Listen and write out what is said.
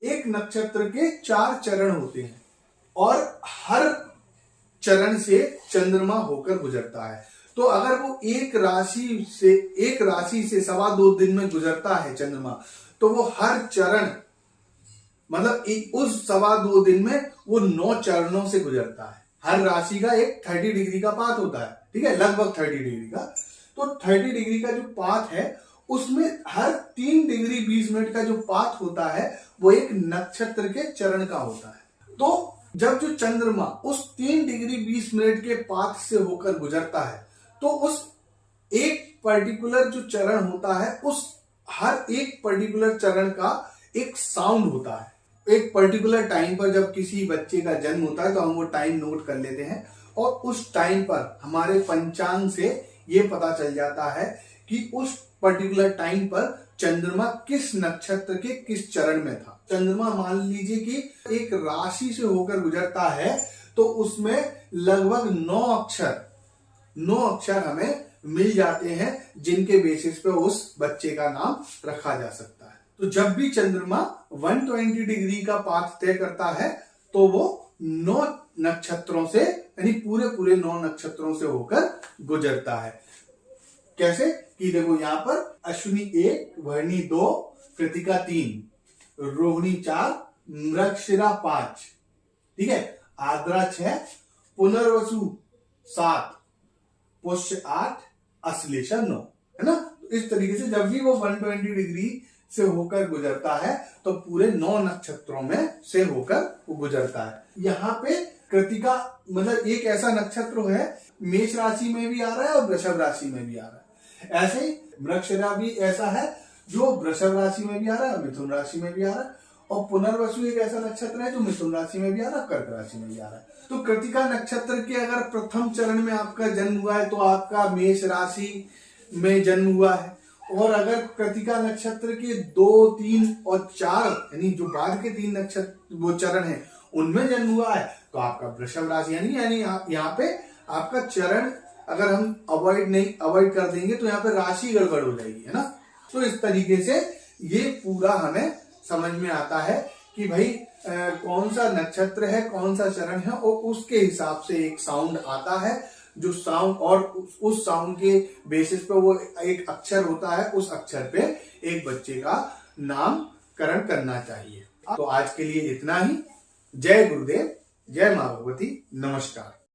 एक नक्षत्र के 4 चरण होते हैं और हर चरण से चंद्रमा होकर गुजरता है। तो अगर वो एक राशि से 2.25 दिन में गुजरता है चंद्रमा, तो वो हर चरण मतलब उस 2.25 दिन में वो 9 चरणों से गुजरता है। हर राशि का एक 30 डिग्री का पाथ होता है, ठीक है, लगभग 30 डिग्री का। तो 30 डिग्री का जो पाथ है उसमें हर 3 डिग्री 20 मिनट का जो पाथ होता है वो एक नक्षत्र के चरण का होता है। तो जब जो चंद्रमा उस 3 डिग्री 20 मिनट के पाथ से होकर गुजरता है, तो उस एक पर्टिकुलर जो चरण होता है, उस हर एक पर्टिकुलर चरण का एक साउंड होता है। एक पर्टिकुलर टाइम पर जब किसी बच्चे का जन्म होता है तो हम वो टाइम नोट कर लेते हैं और उस टाइम पर हमारे पंचांग से ये पता चल जाता है कि उस पर्टिकुलर टाइम पर चंद्रमा किस नक्षत्र के किस चरण में था। चंद्रमा मान लीजिए कि एक राशि से होकर गुजरता है तो उसमें लगभग 9 अक्षर हमें मिल जाते हैं जिनके बेसिस पे उस बच्चे का नाम रखा जा सकता है। तो जब भी चंद्रमा 120 डिग्री का पाथ तय करता है तो वो 9 नक्षत्रों से यानी पूरे 9 नक्षत्रों से होकर गुजरता है। कैसे कि देखो यहां पर अश्विनी 1, भरणी 2, कृतिका 3, रोहिणी 4, मृगशिरा 5, ठीक है, आर्द्रा 6, पुनर्वसु 7, पुष्य 8, अश्लेषा 9, है ना। इस तरीके से जब भी वो 120 डिग्री से होकर गुजरता है तो पूरे 9 नक्षत्रों में से होकर वो गुजरता है। यहाँ पे कृतिका मतलब एक ऐसा नक्षत्र है, मेष राशि में भी आ रहा है और वृषभ राशि में भी आ रहा है। ऐसे ही मृगशिरा भी ऐसा है जो वृषभ राशि में भी आ रहा है, मिथुन राशि में भी आ रहा है, और पुनर्वसु एक ऐसा नक्षत्र है जो मिथुन राशि में भी आ रहा है, कर्क राशि में भी आ रहा है। तो कृतिका नक्षत्र के अगर प्रथम चरण में आपका जन्म हुआ है तो आपका मेष राशि में जन्म हुआ है, और अगर कृतिका नक्षत्र के 2, 3 और 4 यानी जो बाद के 3 नक्षत्र वो चरण है उनमें जन्म हुआ है तो आपका वृषभ राशि यानी यहाँ पे आपका चरण अगर हम अवॉइड कर देंगे तो यहाँ पे राशि गड़बड़ हो जाएगी, है ना। तो इस तरीके से ये पूरा हमें समझ में आता है कि भाई कौन सा नक्षत्र है, कौन सा चरण है, और उसके हिसाब से एक साउंड आता है जो साउंड और उस साउंड के बेसिस पे वो एक अक्षर होता है, उस अक्षर पे एक बच्चे का नामकरण करना चाहिए। तो आज के लिए इतना ही। जय गुरुदेव, जय मां भगवती, नमस्कार।